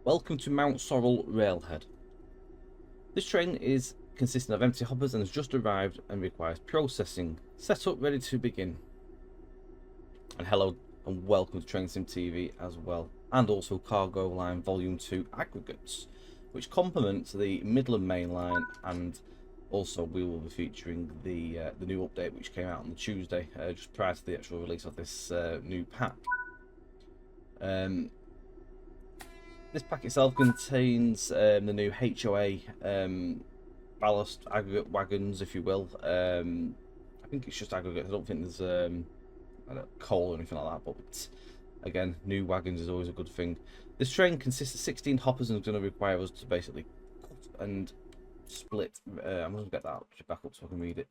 Welcome to Mount Sorrel Railhead. This train is consisting of empty hoppers and has just arrived and requires processing. Set up, ready to begin. And hello and welcome to Train Sim TV as well, and also Cargo Line Volume 2 Aggregates, which complements the Midland main line, and also we will be featuring the new update which came out on the Tuesday, just prior to the actual release of this new pack. This pack itself contains the new HOA ballast aggregate wagons, if you will. I think it's just aggregates. I don't think there's coal or anything like that. But again, new wagons is always a good thing. This train consists of 16 hoppers and is going to require us to basically cut and split. I'm going to get that back up so I can read it.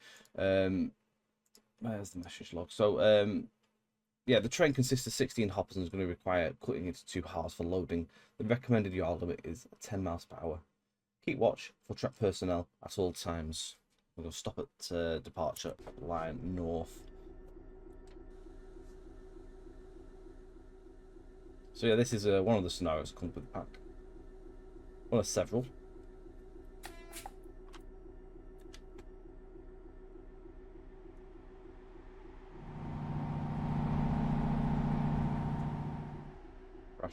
Where's the message log? So yeah, the train consists of 16 hoppers and is going to require cutting into 2 halves for loading. The recommended yard limit is 10 miles per hour. Keep watch for track personnel at all times. We're going to stop at departure line north. So yeah, this is one of the scenarios that comes with the pack. One of several. Crash.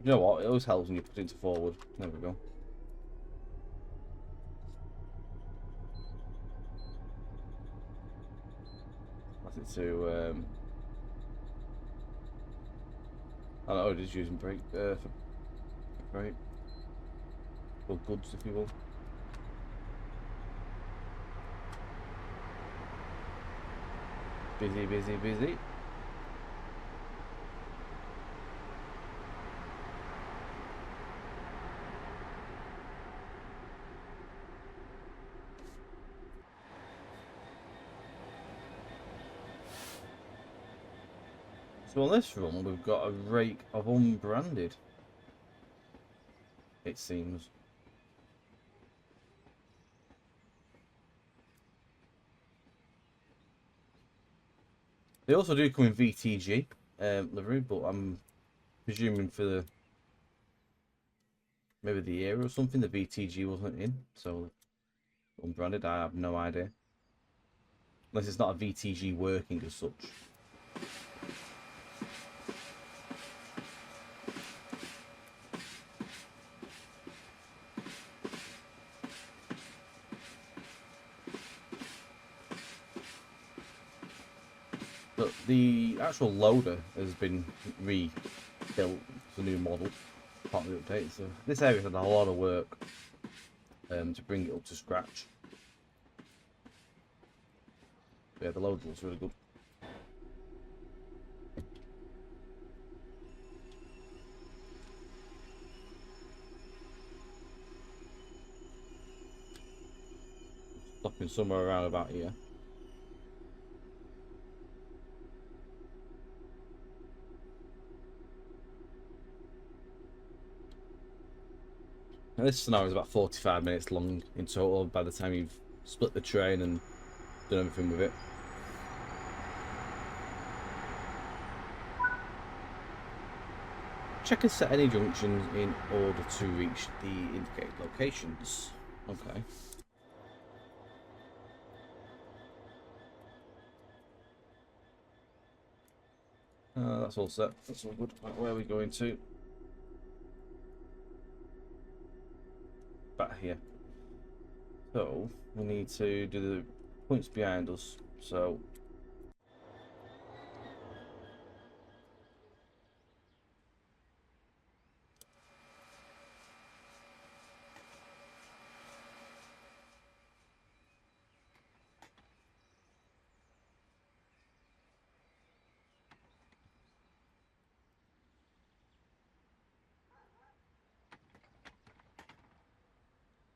You know what? It always helps when you put it into forward. There we go. That's it to. I don't know. It is using brake for brake. Or goods, if you will. Busy, busy, busy. So on this run, we've got a rake of unbranded, it seems. They also do come in VTG livery, but I'm presuming for the maybe the era or something, the VTG wasn't in, so unbranded, I have no idea. Unless it's not a VTG working as such. But the actual loader has been rebuilt. It's a new model, part of the update. So this area had a lot of work to bring it up to scratch. But yeah, the loader looks really good. Stopping somewhere around about here. Now, this scenario is about 45 minutes long in total by the time you've split the train and done everything with it. Check and set any junctions in order to reach the indicated locations. Okay. That's all set. That's all good. Right, where are we going to? Back here. So we need to do the points behind us. So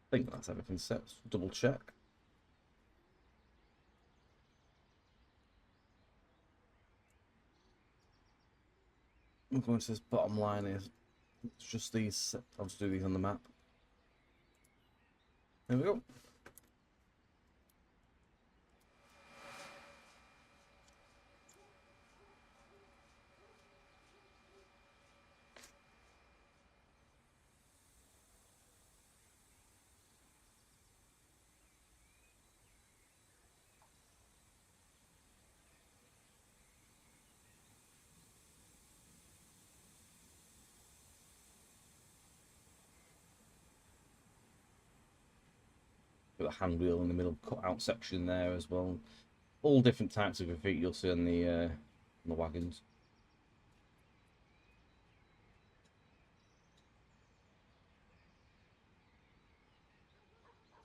I think that's everything set. Let's double check. I'm going to this bottom line is it's just these. I'll just do these on the map. There we go. Got the hand wheel in the middle cut out section there as well. All different types of graffiti you'll see on the wagons.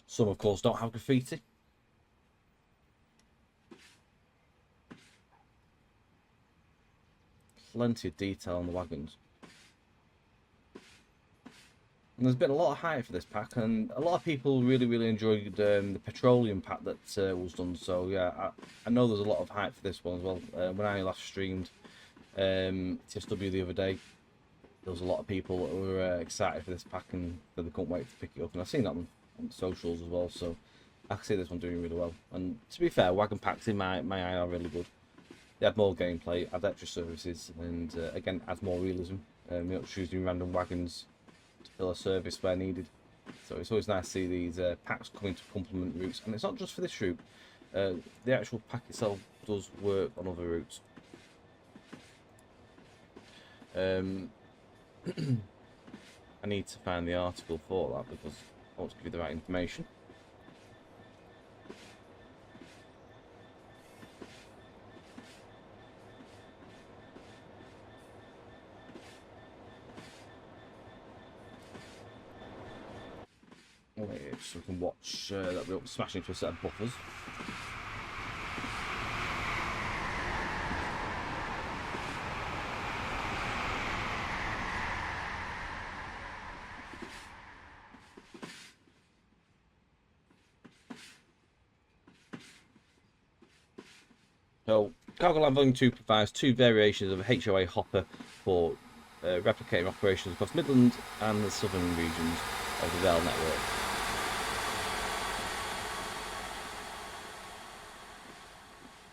Some, of course, don't have graffiti. Plenty of detail on the wagons. And there's been a lot of hype for this pack, and a lot of people really enjoyed the petroleum pack that was done. So yeah, I know there's a lot of hype for this one as well. When I last streamed TSW the other day, there was a lot of people that were excited for this pack and they couldn't wait to pick it up. And I've seen that on socials as well, so I can see this one doing really well. And to be fair, wagon packs in my eye are really good. They add more gameplay, add extra services, and again add more realism. You're not choosing random wagons to fill a service where needed. So it's always nice to see these packs coming to complement routes, and it's not just for this route. The actual pack itself does work on other routes. I need to find the article for that because I want to give you the right information. Wait, so we can watch that we're smashing into a set of buffers. So, Cargo Line Volume 2 provides two variations of HOA Hopper for replicating operations across Midland and the Southern regions of the rail network.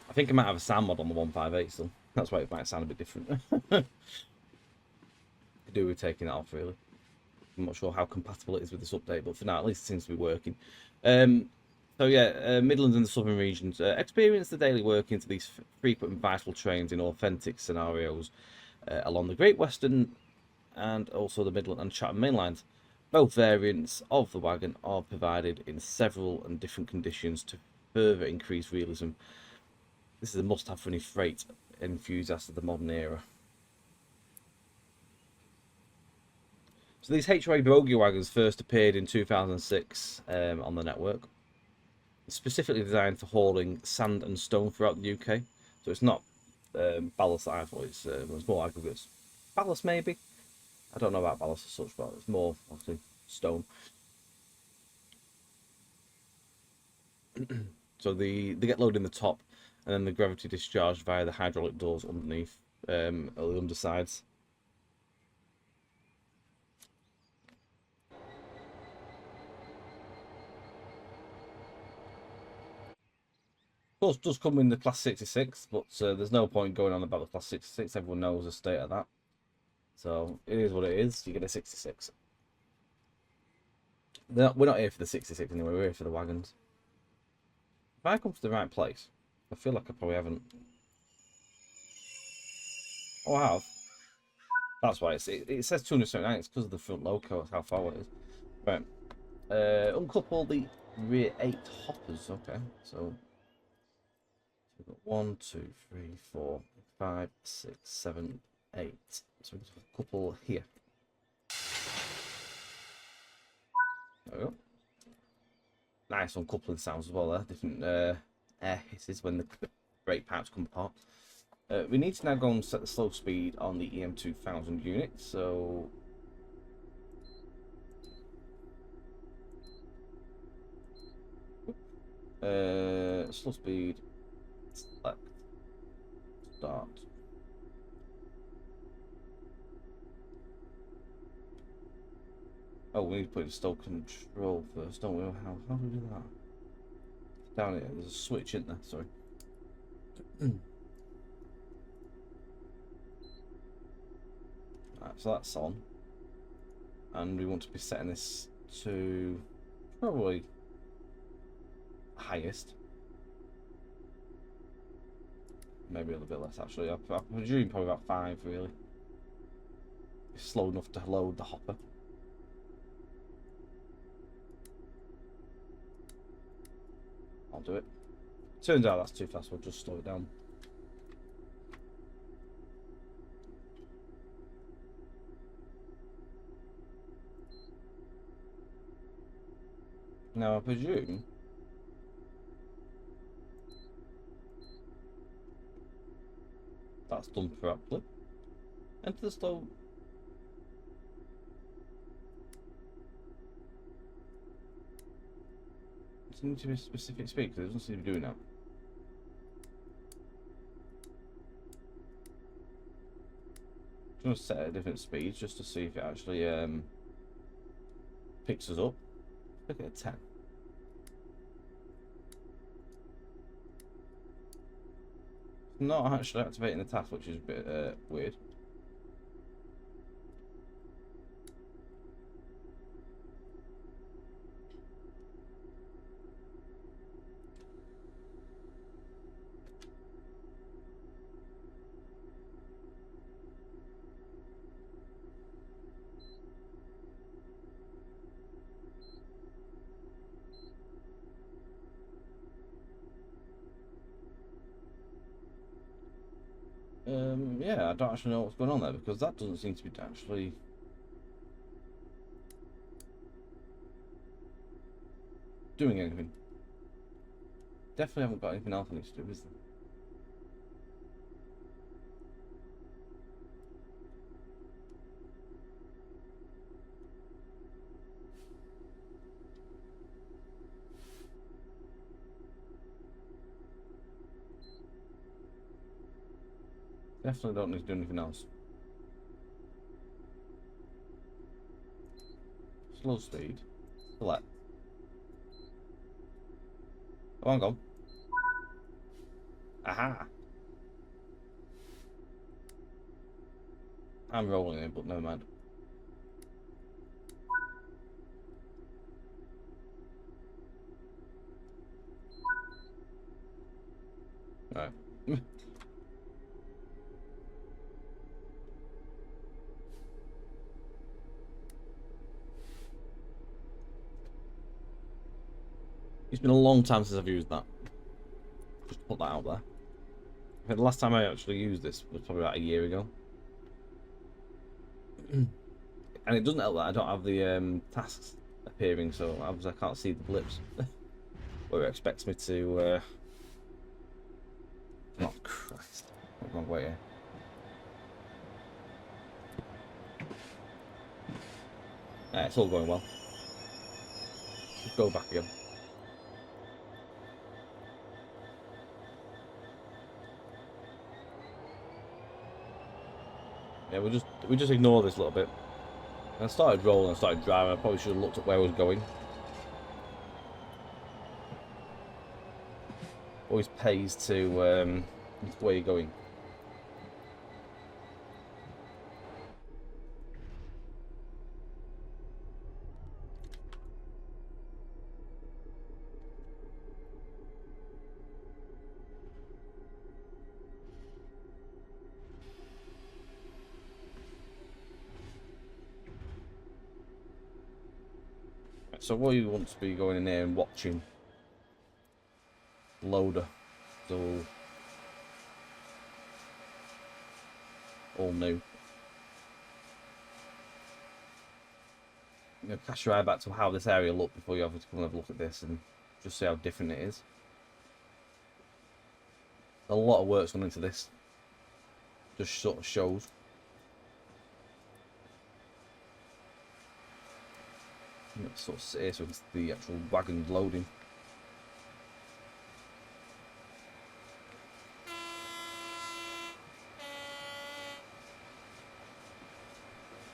I think I might have a sound mod on the 158 still. That's why it might sound a bit different. I do with taking that off, really. I'm not sure how compatible it is with this update, but for now, at least it seems to be working. So yeah, Midlands and the Southern regions experience the daily workings of these frequent and vital trains in authentic scenarios along the Great Western and also the Midland and Chatham mainlines. Both variants of the wagon are provided in several and different conditions to further increase realism. This is a must-have for any freight enthusiast of the modern era. So these HOA Bogie wagons first appeared in 2006 on the network. Specifically designed for hauling sand and stone throughout the UK. So it's not ballast that I thought, it's more aggregates. Ballast maybe? I don't know about ballast as such, but it's more obviously stone. So they get loaded in the top and then the gravity discharged via the hydraulic doors underneath or the undersides. Of course, it does come in the Class 66, but there's no point going on about the Class 66. Everyone knows the state of that. So, it is what it is. You get a 66. We're not here for the 66 anyway. We're here for the wagons. If I come to the right place, I feel like I probably haven't. Oh, I have. That's why it says 279. It's because of the front loco. It's how far it is. Right. Uncouple the rear 8 hoppers. Okay, so we've got 1, 2, 3, 4, 5, 6, 7, 8. So we've got a couple here. There we go. Nice uncoupling sounds as well there. Different air hisses when the brake pipes come apart. We need to now go and set the slow speed on the EM2000 unit. So slow speed, select, start. Oh, we need to put in stow control first, don't we? How do we do that? Down here, there's a switch in there, sorry. Right, so that's on. And we want to be setting this to probably highest. Maybe a little bit less actually. I'm presuming probably about 5 really. It's slow enough to load the hopper. do it. Turns out that's too fast, we'll just slow it down. Now I presume that's done correctly. Enter the slow. Does it need to be a specific speed? Because it doesn't seem to be doing that. I'm going to set it at different speeds just to see if it actually picks us up. Look at a 10. Not actually activating the task, which is a bit weird. Yeah, I don't actually know what's going on there because that doesn't seem to be actually doing anything. Definitely haven't got anything else I need to do, is there? Definitely don't need to do anything else. Slow speed. Select. Oh, hang on. Aha! I'm rolling it, but never mind. Right. It's been a long time since I've used that. Just to put that out there. I think the last time I actually used this was probably about a year ago. And it doesn't help that I don't have the tasks appearing, so obviously I can't see the blips. Where it expects me to... Oh, Christ. Wrong way here. Yeah, it's all going well. Just go back again. Yeah, we just ignore this a little bit. I started rolling, I started driving. I probably should have looked at where I was going. Always pays to where you're going. So what you want to be going in there and watching loader. So all new. You know, cast your eye back to how this area looked before you have to come and have a look at this and just see how different it is. A lot of work's gone into this. Just sort of shows. Sort of sit here so it's the actual wagon loading.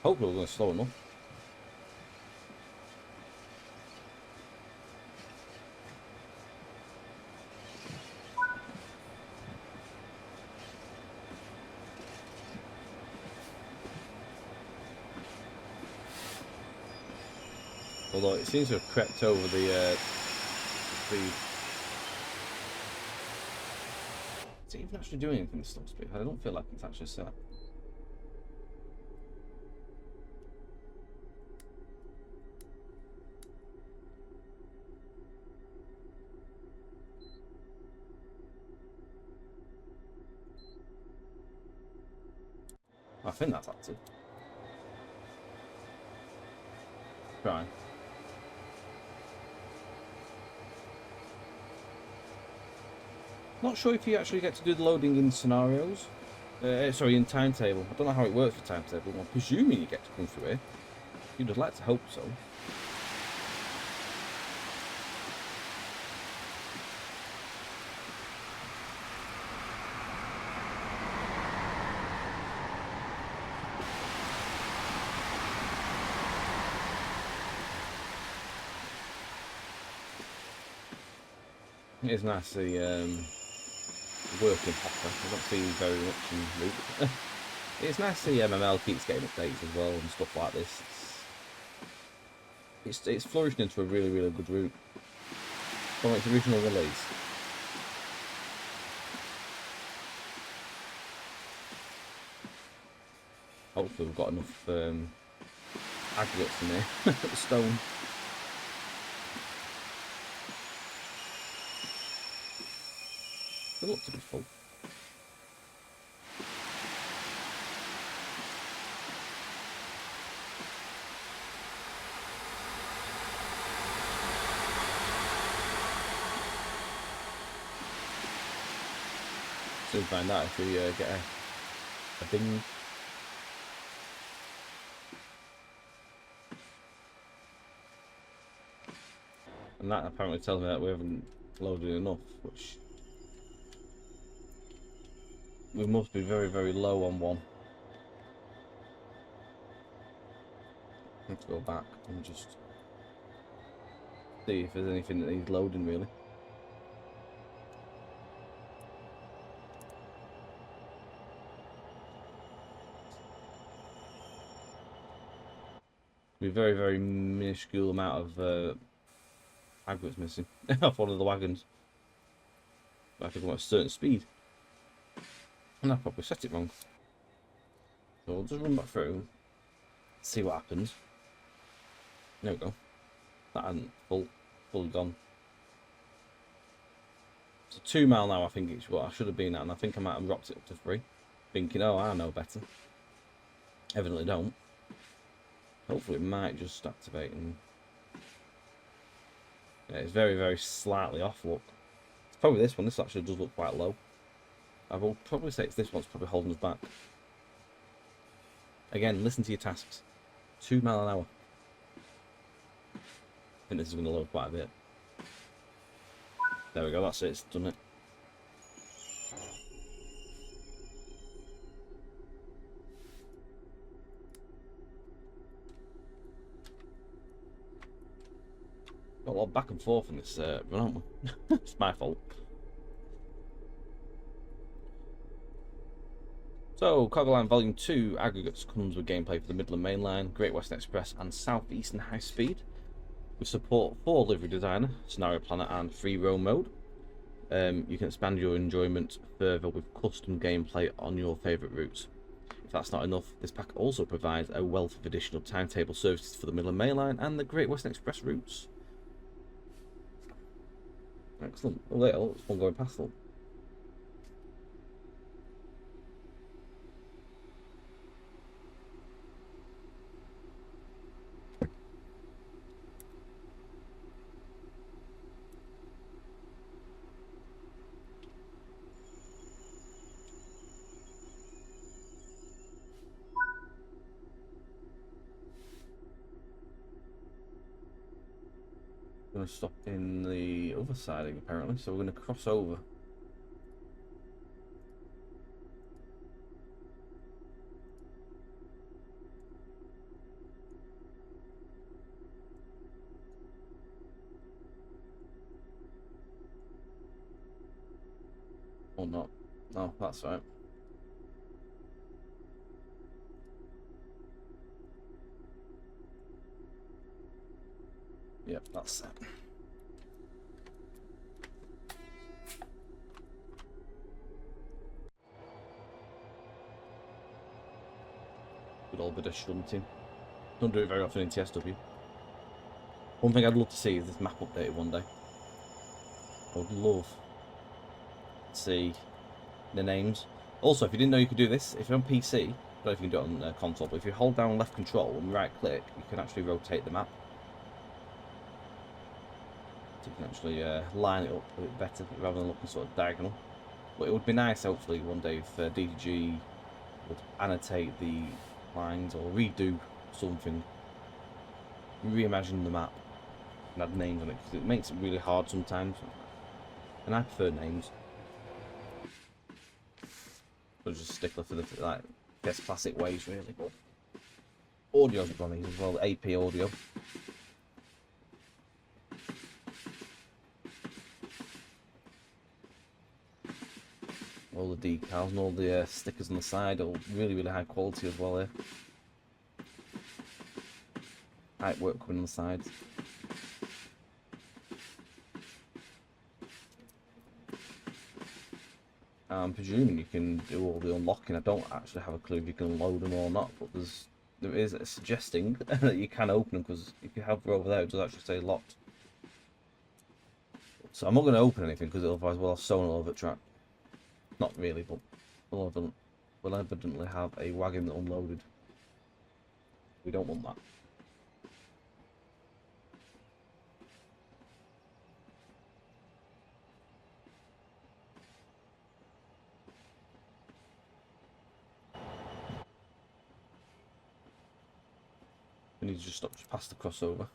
Hopefully we're going to slow enough. Although it seems to have crept over the speed. Is it even actually doing anything with stop speed? I don't feel like it's actually set. think that's active. Try. Not sure if you actually get to do the loading in scenarios. Sorry, in timetable. I don't know how it works for timetable. I'm presuming you get to come through here. You'd have liked to hope so. It is nice to see working hopper. I don't see very much in route. It's nice to see MML keeps getting updates as well and stuff like this. It's flourishing into a really, really good route from its original release. Hopefully we've got enough aggregates in there. Stone. They look to be full. Soon find out if we get a bing. And that apparently tells me that we haven't loaded enough, which we must be very, very low on one. Let's go back and just see if there's anything that needs loading really. Be a very, very minuscule amount of aggregates missing off one of the wagons. I have to go at a certain speed. And I probably set it wrong. So we'll just run back through, see what happens. There we go. That hadn't fully gone. So 2 mile now I think it's what I should have been at, and I think I might have dropped it up to 3. Thinking, oh, I know better. Evidently don't. Hopefully it might just activate and... Yeah, it's very, very slightly off, look. It's probably this one. This actually does look quite low. I will probably say it's this one's probably holding us back. Again, listen to your tasks. 2 mile an hour. I think this is going to load quite a bit. There we go, that's it, it's done it. Got a lot of back and forth in this run, haven't we? It's my fault. So, Cargo Line Volume 2 Aggregates comes with gameplay for the Midland Main Line, Great Western Express and South Eastern High Speed, with support for Livery Designer, Scenario Planner and Free Roam Mode. You can expand your enjoyment further with custom gameplay on your favourite routes. If that's not enough, this pack also provides a wealth of additional timetable services for the Midland Main Line and the Great Western Express routes. Excellent. Oh, there, oh, it's one going past them. Going to stop in the other siding apparently, so we're going to cross over. Or not. Oh, that's right. Yep, that's set. Good old bit of shunting. Don't do it very often in TSW. One thing I'd love to see is this map updated one day. I would love to see the names. Also, if you didn't know you could do this, if you're on PC, I don't know if you can do it on console, but if you hold down left control and right click, you can actually rotate the map. So you can actually line it up a bit better rather than looking sort of diagonal. But it would be nice, hopefully, one day if DDG would annotate the lines or redo something, reimagine the map and add names on it, because it makes it really hard sometimes. And I prefer names. But just a stickler for the like best classic ways, really. But audio's on these as well, AP audio. All the decals and all the stickers on the side are really, really high quality as well here. Pipe work coming on the sides. I'm presuming you can do all the unlocking. I don't actually have a clue if you can load them or not, but there is a suggesting that you can open them, because if you hover over there, it does actually say locked. So I'm not going to open anything, because otherwise we'll have someone over track. Not really, but we'll evidently have a wagon unloaded. We don't want that. We need to just stop just past the crossover.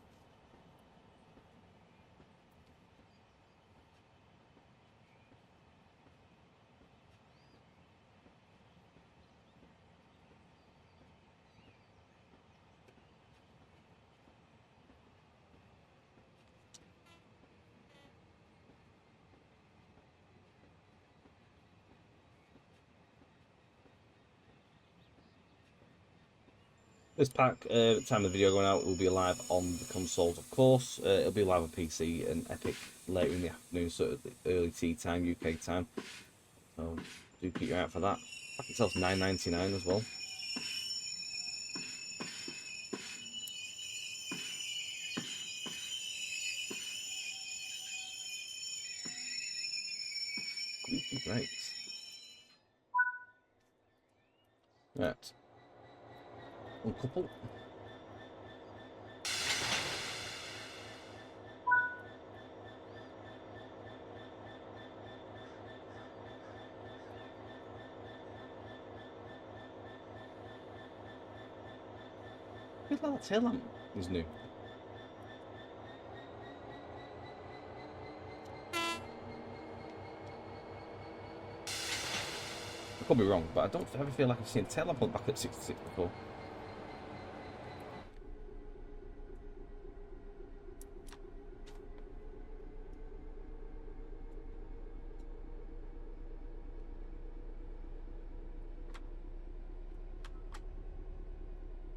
This pack, at the time of the video going out, will be live on the consoles, of course. It'll be live on PC and Epic later in the afternoon, sort of early tea time, UK time. So do keep your eye out for that. Pack itself's $9.99 as well. Squeaky brakes. Right. Uncouple. I feel like that tail lamp is new. I could be wrong, but I don't ever feel like I've seen a tail lamp on back at 66 before.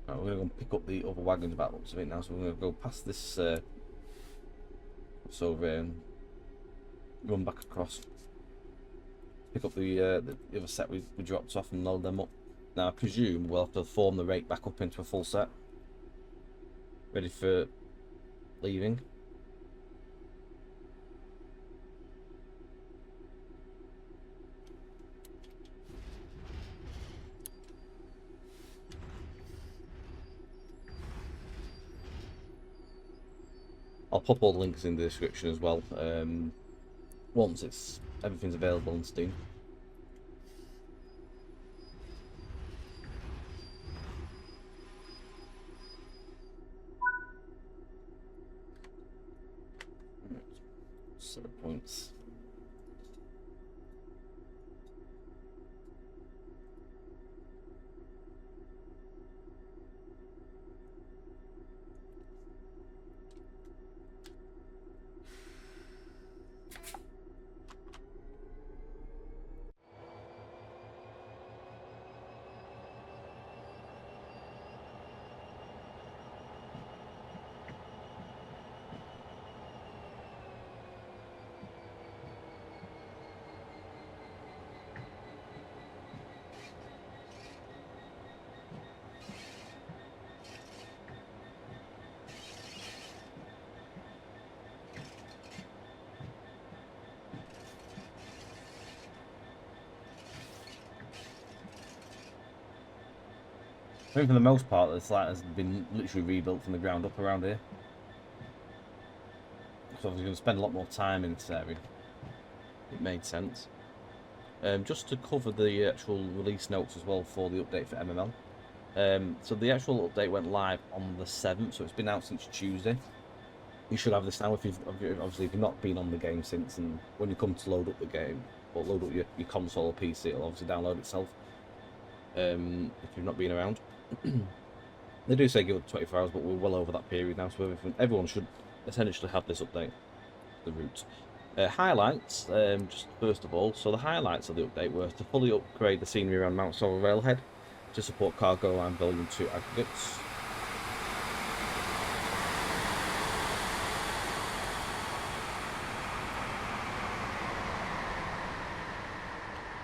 Right, we're going to go and pick up the other wagons by the looks of it now, so we're going to go past this over here and run back across. Pick up the other set we dropped off and load them up. Now I presume we'll have to form the rake back up into a full set, ready for leaving. I'll pop all the links in the description as well, once everything's available on Steam. Set of points. I think for the most part, the site has been literally rebuilt from the ground up around here. So I was going to spend a lot more time in this area. It made sense. Just to cover the actual release notes as well for the update for MML. So the actual update went live on the 7th, so it's been out since Tuesday. You should have this now if obviously if you've not been on the game since, and when you come to load up the game or load up your console or PC, it'll obviously download itself. If you've not been around, they do say give it 24 hours, but we're well over that period now, so everyone should essentially have this update. The route. Highlights, just first of all, so the highlights of the update were to fully upgrade the scenery around Mount Sorrel Railhead to support Cargo Line Volume 2 aggregates.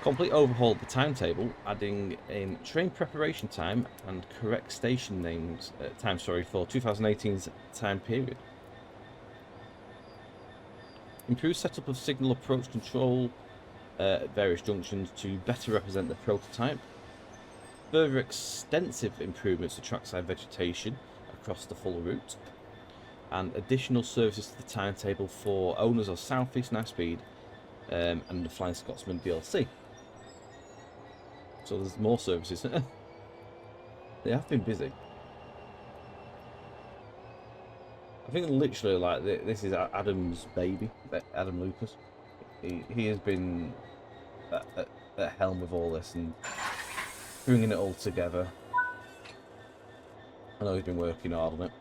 Complete overhaul of the timetable, adding in train preparation time and correct station names for 2018's time period. Improved setup of signal approach control at various junctions to better represent the prototype. Further extensive improvements to trackside vegetation across the full route. And additional services to the timetable for owners of South East Night Speed and the Flying Scotsman DLC. So there's more services. They have been busy. I think literally like this is Adam's baby, Adam Lucas. He has been at helm with all this and bringing it all together. I know he's been working hard on it.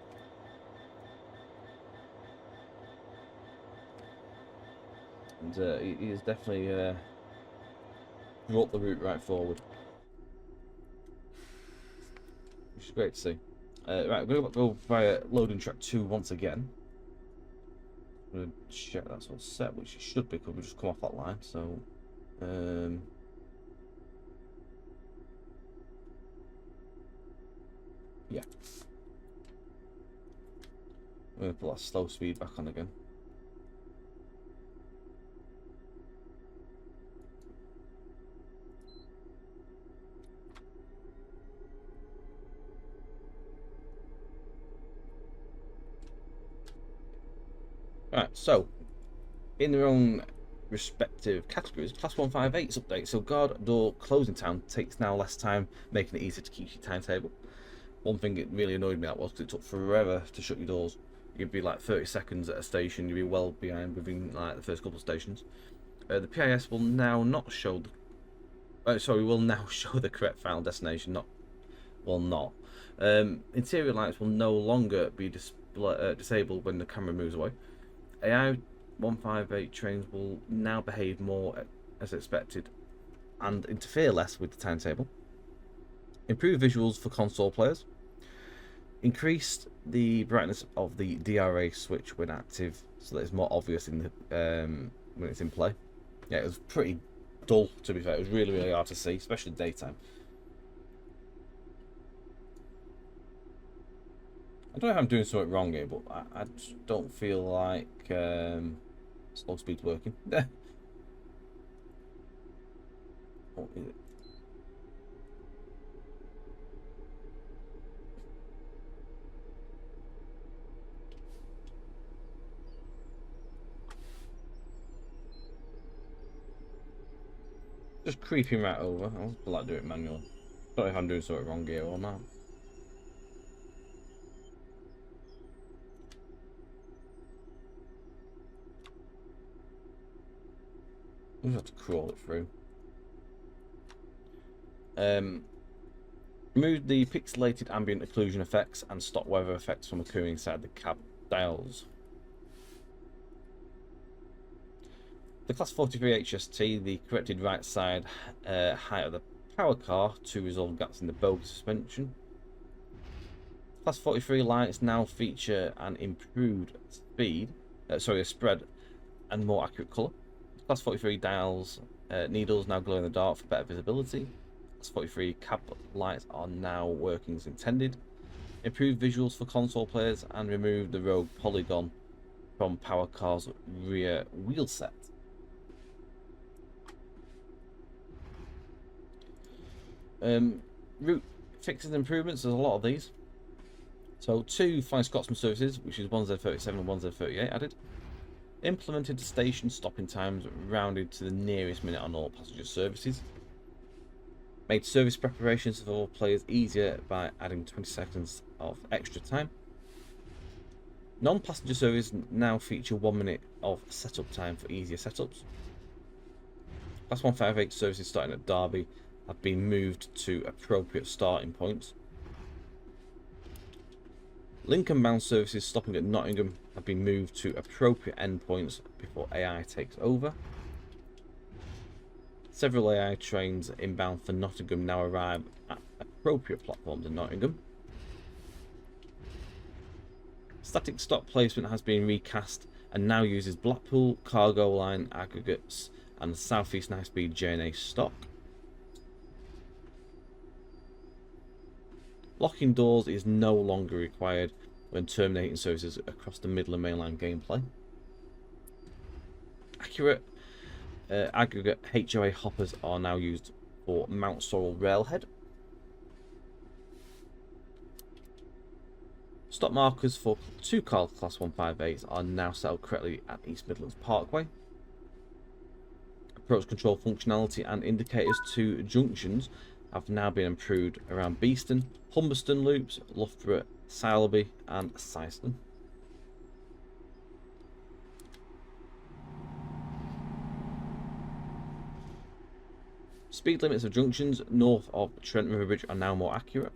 And he has definitely brought the route right forward, which is great to see. Right, we're going to go via loading track 2 once again. I'm going to check that's all set, which it should be, because we just come off that line. So, yeah. I'm going to put that slow speed back on again. Right, so in their own respective categories, Class 158's update. So guard door closing time takes now less time, making it easier to keep your timetable. One thing it really annoyed me at was because it took forever to shut your doors. You'd be like 30 seconds at a station, you'd be well behind within like the first couple of stations. The PIS will now not show the will now show the correct final destination, not. Interior lights will no longer be disabled when the camera moves away. AI 158 trains will now behave more as expected and interfere less with the timetable. Improved visuals for console players. Increased the brightness of the DRA switch when active, so that it's more obvious in the when it's in play. Yeah, it was pretty dull, to be fair. It was really hard to see, especially daytime. I don't know if I'm doing something wrong here, but I just don't feel like slow speed's working. What is it? Just creeping right over. I'll like do it manually. Don't know if I'm doing something wrong here or not. We just have to crawl it through. Remove the pixelated ambient occlusion effects and stop weather effects from occurring inside the cab dials. The Class 43 HST, the corrected right side height of the power car to resolve gaps in the bogie suspension. Class 43 lights now feature an improved spread and more accurate colour. Class 43 dials needles now glow in the dark for better visibility. Class 43 cab lights are now working as intended. Improved visuals for console players and remove the rogue polygon from power car's rear wheel set. Route Fixes and improvements, there's a lot of these. So 2 Flying Scotsman services, which is 1Z37 and 1Z38 added. Implemented station stopping times rounded to the nearest minute on all passenger services. Made service preparations for all players easier by adding 20 seconds of extra time. Non-passenger services now feature 1 minute of setup time for easier setups. Class 158 services starting at Derby have been moved to appropriate starting points. Lincoln-bound services stopping at Nottingham have been moved to appropriate endpoints before AI takes over. Several AI trains inbound for Nottingham now arrive at appropriate platforms in Nottingham. Static stock placement has been recast and now uses Blackpool, Cargo Line, Aggregates and the South Eastern High Speed J&A stock. Locking doors is no longer required when terminating services across the Midland mainline gameplay. Accurate aggregate HOA hoppers are now used for Mount Sorrel railhead. Stop markers for 2 car class 158s are now set up correctly at East Midlands Parkway. Approach control functionality and indicators to junctions have now been improved around Beeston, Humberston loops, Loughborough, Sileby and Syston. Speed limits of junctions north of Trent River Bridge are now more accurate.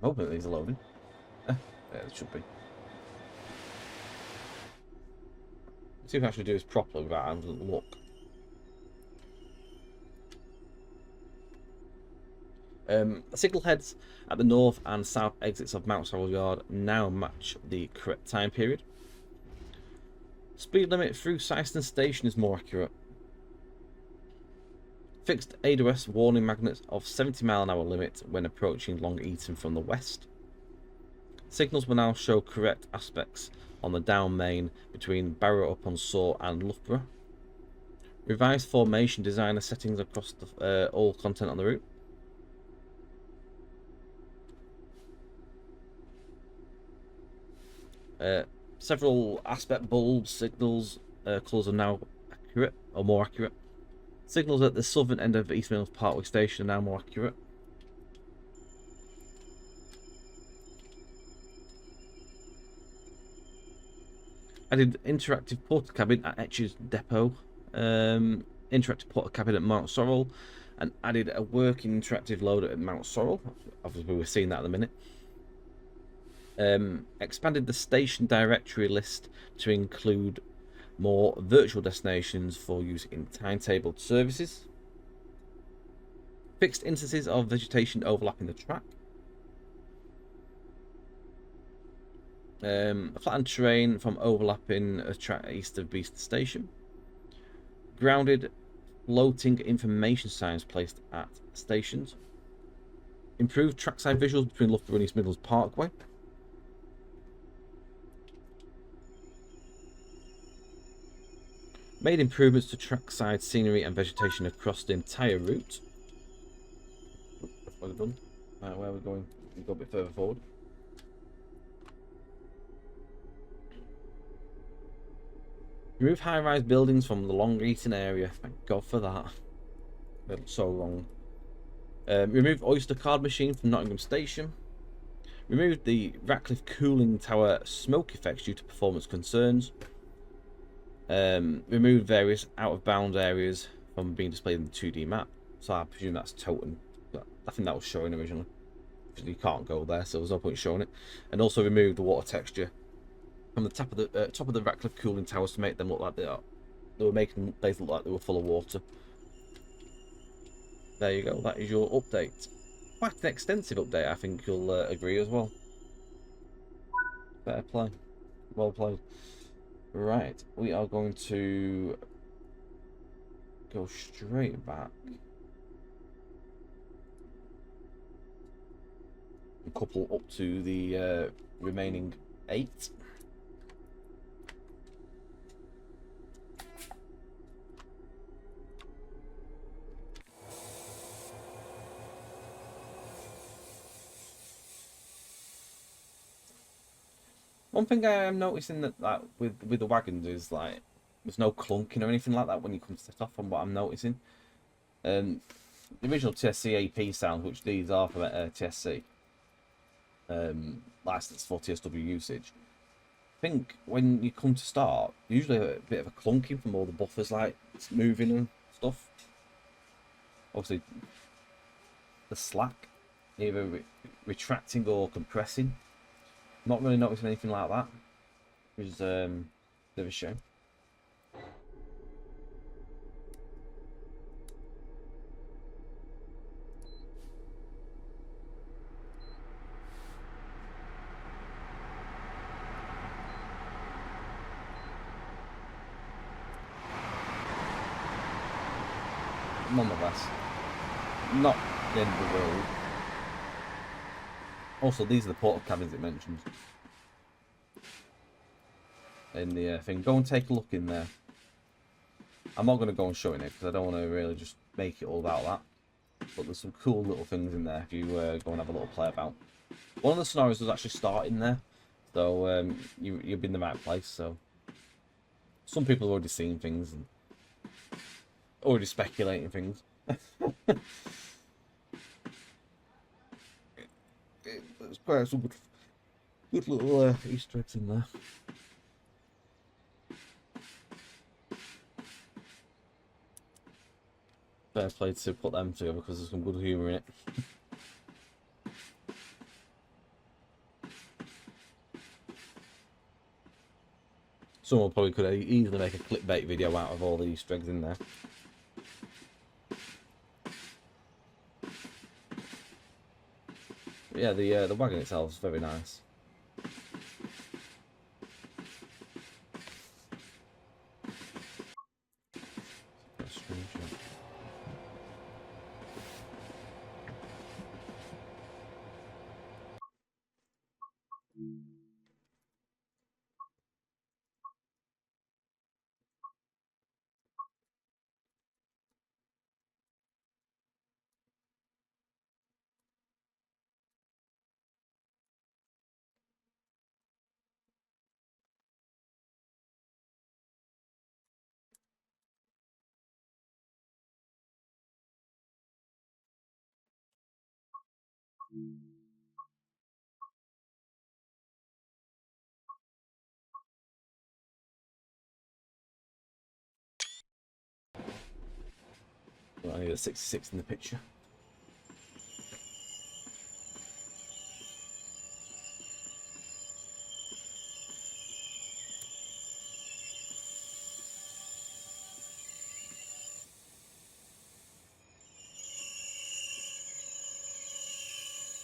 I'm hoping these are loading. Yeah, it should be. See if I actually do this properly without having a look. Signal heads at the north and south exits of Mount Sorrel Yard now match the correct time period. Speed limit through Syston Station is more accurate. Fixed ADOS warning magnets of 70-mile-an-hour limit when approaching Long Eaton from the west. Signals will now show correct aspects on the down main between Barrow-upon-Soar and Loughborough. Revised formation designer settings across all content on the route. Several aspect bulb signals colours are now accurate or more accurate. Signals at the southern end of East Midlands Parkway Station are now more accurate. Added interactive porter cabin at Etches Depot, interactive porter cabin at Mount Sorrel, and added a working interactive loader at Mount Sorrel. Obviously, we're seeing that at the minute. Expanded the station directory list to include more virtual destinations for use in timetabled services. Fixed instances of vegetation overlapping the track. A flattened terrain from overlapping a track east of Beeston Station. Grounded floating information signs placed at stations. Improved trackside visuals between Loughborough and East Midlands Parkway. Made improvements to trackside scenery and vegetation across the entire route. Well done. Where are we going? We go a bit further forward. Remove high-rise buildings from the Long Eaton area. Thank God for that. That's so wrong. Remove Oyster card machine from Nottingham Station. Removed the Ratcliffe cooling tower smoke effects due to performance concerns. Removed various out-of-bounds areas from being displayed in the 2D map. So I presume that's Toten. I think that was showing originally. You can't go there, so there's no point showing it. And also removed the water texture from the top of the Ratcliffe cooling towers to make them look like they are. They were making things look like they were full of water. There you go. That is your update. Quite an extensive update, I think you'll agree as well. Fair play. Well played. Right, we are going to go straight back. And couple up to the remaining 8. One thing I am noticing that with the wagons is like there's no clunking or anything like that when you come to set off. From what I'm noticing, the original TSC AP sound, which these are for TSC, licensed for TSW usage. I think when you come to start, usually a bit of a clunking from all the buffers, like it's moving and stuff. Obviously, the slack, either retracting or compressing. Not really noticing anything like that, which is a bit of a shame. Nonetheless, not the end of the world. Also, these are the portal cabins it mentioned in the thing. Go and take a look in there. I'm not going to go and show it because I don't want to really just make it all about that. But there's some cool little things in there if you go and have a little play about. One of the scenarios does actually start in there, so you'll be in the right place. So some people have already seen things and already speculating things. There's quite some good little Easter eggs in there. Fair play to put them together because there's some good humour in it. Someone probably could easily make a clickbait video out of all the Easter eggs in there. But yeah, the wagon itself is very nice. Well, I need a 66 in the picture.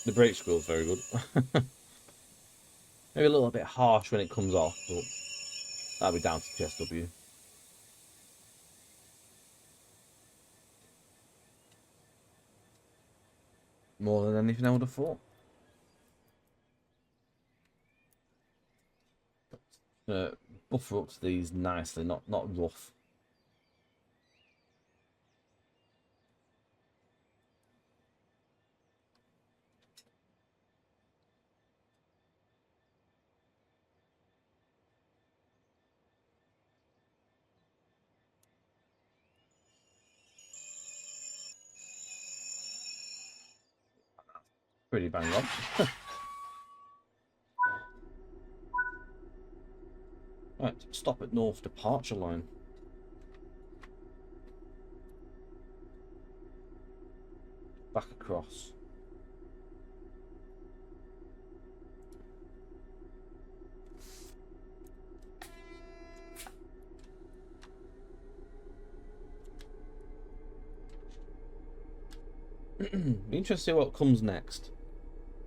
The brake squeal is very good. Maybe a little bit harsh when it comes off, but that'll be down to TSW. More than anything I would have thought. Buffer up to these nicely, not rough. Pretty bang on. Right, stop at North Departure Line. Back across. Be interesting to see what comes next.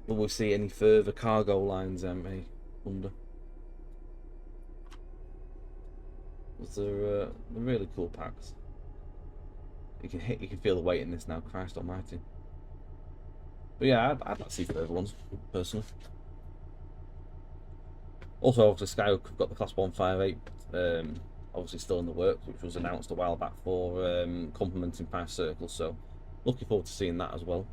Will we see any further cargo lines, I wonder. They're really cool packs. You can feel the weight in this now, Christ almighty. But yeah, I'd like to see further ones, personally. Also, obviously, Skyhook have got the Class 158, obviously still in the works, which was announced a while back for complementing 5 circles, so looking forward to seeing that as well.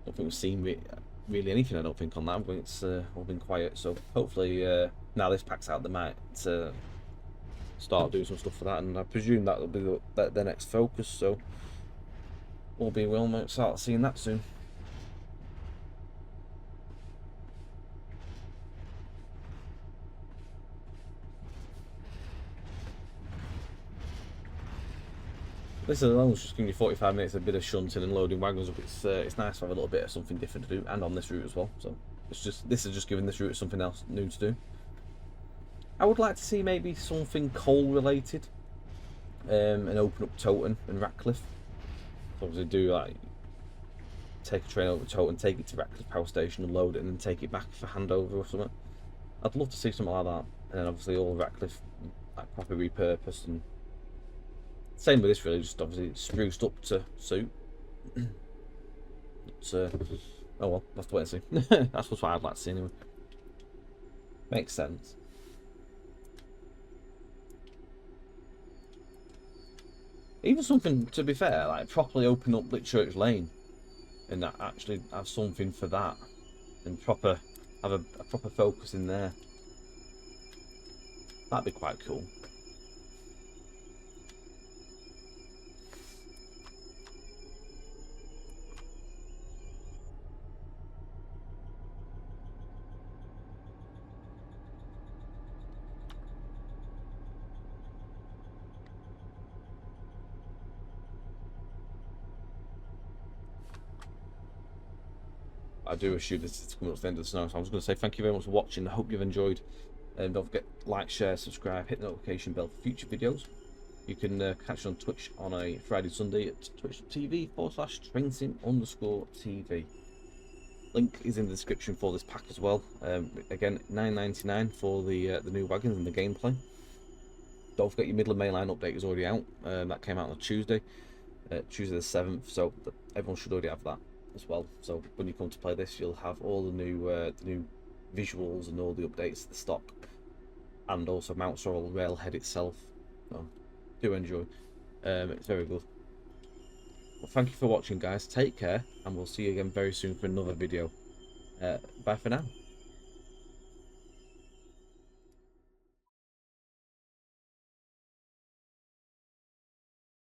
I don't think we've seen it really anything, I don't think, on that. It's all been quiet, so hopefully now this pack's out, they might start doing some stuff for that, and I presume that'll be the next focus, so all being well, might start seeing that soon. This alone is just giving you 45 minutes of a bit of shunting and loading wagons up. It's nice to have a little bit of something different to do, and on this route as well. So this is just giving this route something else new to do. I would like to see maybe something coal related, and open up Toton and Ratcliffe. So obviously do like take a train over to Toton, take it to Ratcliffe Power Station and load it, and then take it back for handover or something. I'd love to see something like that, and then obviously all Ratcliffe like properly repurposed, and same with this really, just obviously spruced up to suit. Oh well, we'll have to wait and see. That's what I'd like to see anyway. Makes sense. Even something, to be fair, like properly open up Church Lane, and that actually have something for that, and have a proper focus in there. That'd be quite cool. I do assume this is coming up to the end of the snow, so I was going to say thank you very much for watching. I hope you've enjoyed, and don't forget like, share, subscribe, hit the notification bell for future videos. You can catch us on Twitch on a Friday, Sunday at twitch.tv/traincing_TV. Link is in the description for this pack as well. Again, £9.99 for the new wagons and the gameplay. Don't forget your Midland mainline update is already out. That came out on Tuesday, Tuesday the 7th. So everyone should already have that as well. So when you come to play this, you'll have all the new visuals and all the updates to the stock, and also Mount Sorrel railhead itself. So do enjoy. It's very good. Well, thank you for watching, guys. Take care, and we'll see you again very soon for another video. Bye for now.